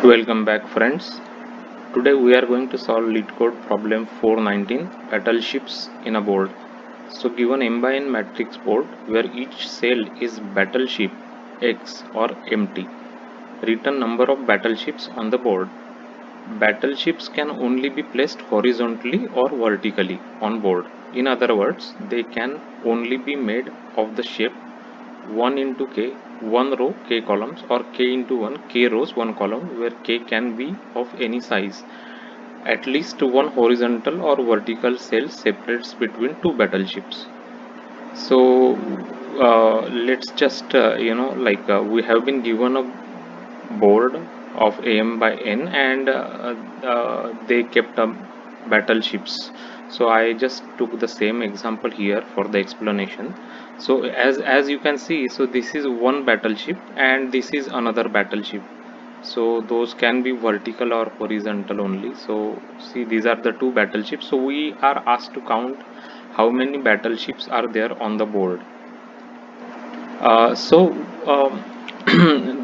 Welcome back, friends. Today we are going to solve LeetCode problem 419, battleships in a board. So given M by N matrix board where each cell is battleship X or empty, return number of battleships on the board. Battleships can only be placed horizontally or vertically on board. In other words, they can only be made of the shape 1 into k, 1 row k columns, or k into 1 k rows 1 column, where k can be of any size. At least one horizontal or vertical cell separates between two battleships. So let's just we have been given a board of AM by N, and they kept battleships. So I just took the same example here for the explanation. So as you can see, so this is one battleship and this is another battleship. So those can be vertical or horizontal only. So see, these are the two battleships. So we are asked to count how many battleships are there on the board.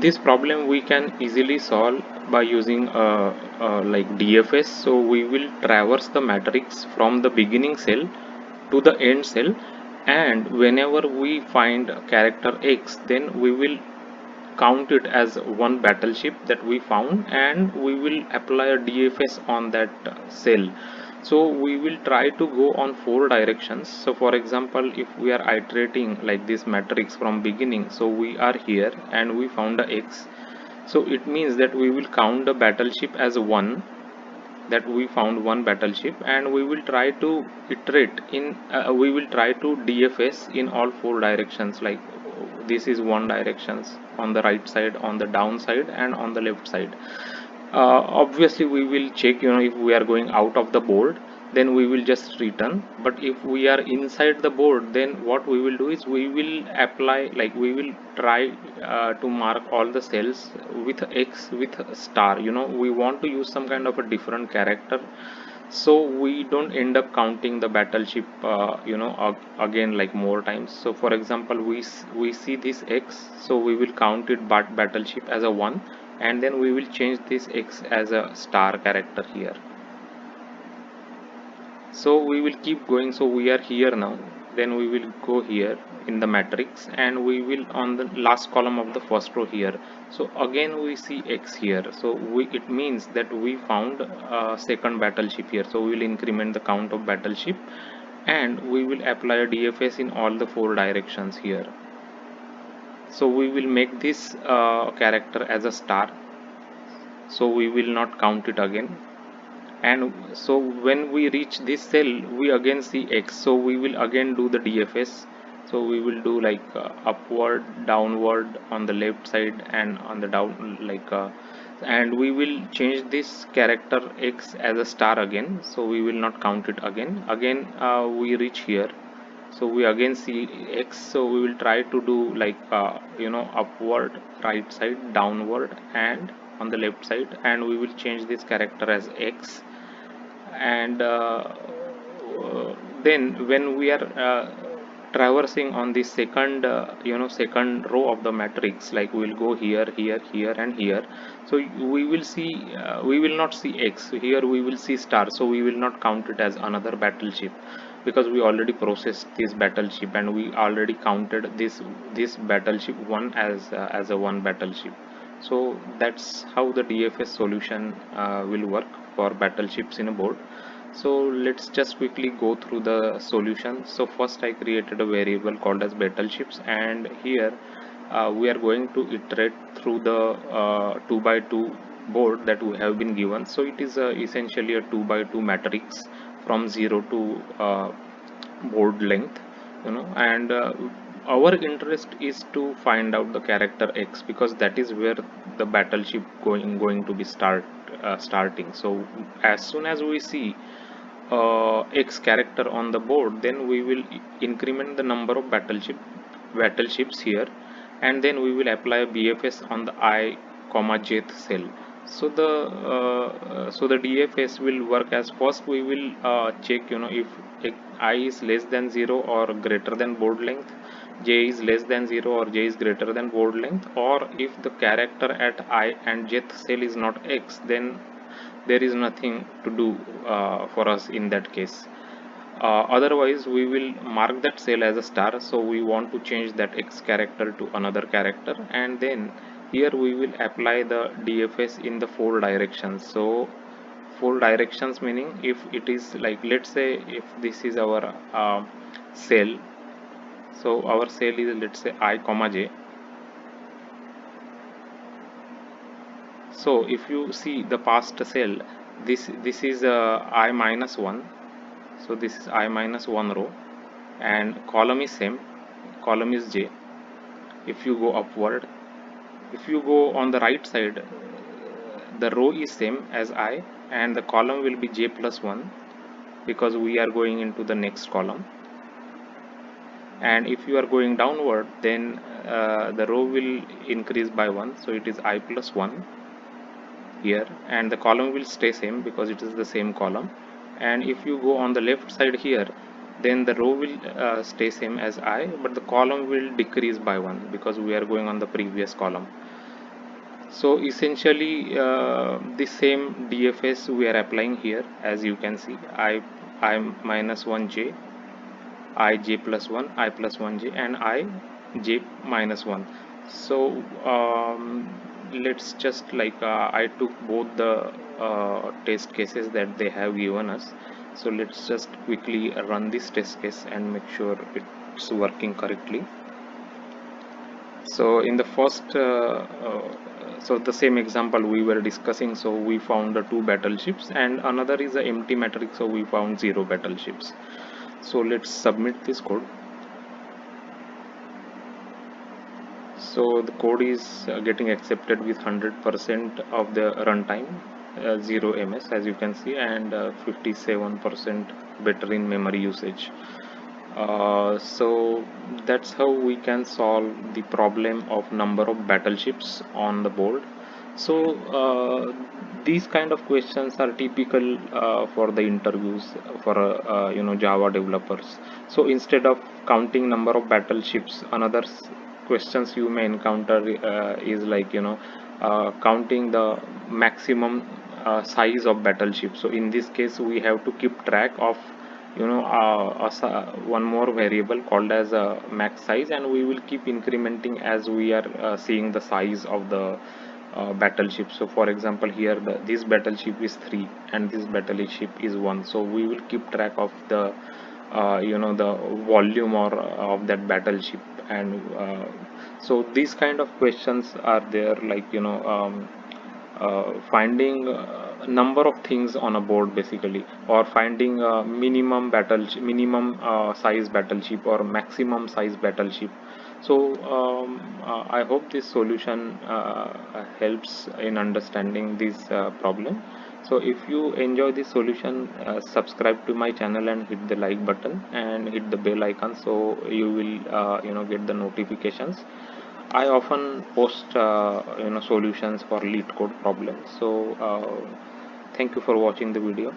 This problem we can easily solve by using like DFS. So we will traverse the matrix from the beginning cell to the end cell, and whenever we find character X, then we will count it as one battleship that we found, and we will apply a DFS on that cell. So we will try to go on four directions. So for example, if we are iterating like this matrix from beginning, so we are here and we found a X, so it means that we will count the battleship as one, that we found one battleship, and we will try to iterate in we will try to DFS in all four directions. Like this is one directions, on the right side, on the down side, and on the left side. Obviously we will check, if we are going out of the board, then we will just return. But if we are inside the board, then what we will do is we will apply, like we will try to mark all the cells with X with a star. We want to use some kind of a different character, so we don't end up counting the battleship again, like more times. So for example, we see this X, so we will count it but battleship as a 1, and then we will change this X as a star character here. So we will keep going. So we are here now, then we will go here in the matrix, and we will on the last column of the first row here. So again we see X here, so it means that we found a second battleship here. So we will increment the count of battleship, and we will apply a DFS in all the four directions here. So we will make this character as a star, so we will not count it again. And so when we reach this cell, we again see X, so we will again do the DFS. So we will do like upward, downward on the left side, and on the down, like and we will change this character X as a star again, so we will not count it again. We reach here, so we again see X, so we will try to do like upward, right side, downward, and on the left side, and we will change this character as X. And then when we are traversing on the second second row of the matrix, like we will go here, here, here, and here. So we will see, we will not see X here, we will see star, so we will not count it as another battleship, because we already processed this battleship, and we already counted this battleship one as a one battleship. So that's how the DFS solution will work for battleships in a board. So let's just quickly go through the solution. So first I created a variable called as battleships, and here we are going to iterate through the 2 by 2 board that we have been given. So it is essentially a 2 by 2 matrix from 0 to board length, and our interest is to find out the character X, because that is where the battleship going to be starting. So as soon as we see X character on the board, then we will increment the number of battleships here, and then we will apply a BFS on the I comma jth cell. So the DFS will work as, first we will check if I is less than 0 or greater than board length, j is less than 0 or j is greater than board length, or if the character at I and jth cell is not x, then there is nothing to do for us in that case. Otherwise we will mark that cell as a star, so we want to change that x character to another character, and then here we will apply the DFS in the 4 directions. So 4 directions meaning, if it is like, let's say if this is our cell, so our cell is, let's say, I comma j. So if you see the past cell, this is I minus 1, so this is I minus 1 row, and column is same, column is j. If you go upward, if you go on the right side, the row is same as I, and the column will be j plus 1, because we are going into the next column. And if you are going downward, then the row will increase by 1, so it is I plus 1 here, and the column will stay same because it is the same column. And if you go on the left side here, then the row will stay same as I, but the column will decrease by 1 because we are going on the previous column. So essentially the same DFS we are applying here. As you can see, I minus 1 j, I j plus 1, I plus 1 j, and I j minus 1. So let's just like I took both the test cases that they have given us. So let's just quickly run this test case and make sure it's working correctly. So in the first so the same example we were discussing, so we found the 2 battleships, and another is a empty matrix, so we found 0 battleships. So let's submit this code. So the code is getting accepted with 100% of the runtime, 0 ms as you can see, and 57% better in memory usage. So that's how we can solve the problem of number of battleships on the board. So these kind of questions are typical for the interviews for Java developers. So instead of counting number of battleships, another questions you may encounter is like counting the maximum size of battleship. So in this case we have to keep track of one more variable called as max size, and we will keep incrementing as we are seeing the size of the battleship. So for example here this battleship is 3 and this battleship is 1, so we will keep track of the the volume or of that battleship. And so these kind of questions are there, like finding number of things on a board basically, or finding minimum size battleship or maximum size battleship. So I hope this solution helps in understanding this problem. So if you enjoy this solution, subscribe to my channel and hit the like button and hit the bell icon, so you will get the notifications. I often post solutions for lead code problems. So thank you for watching the video.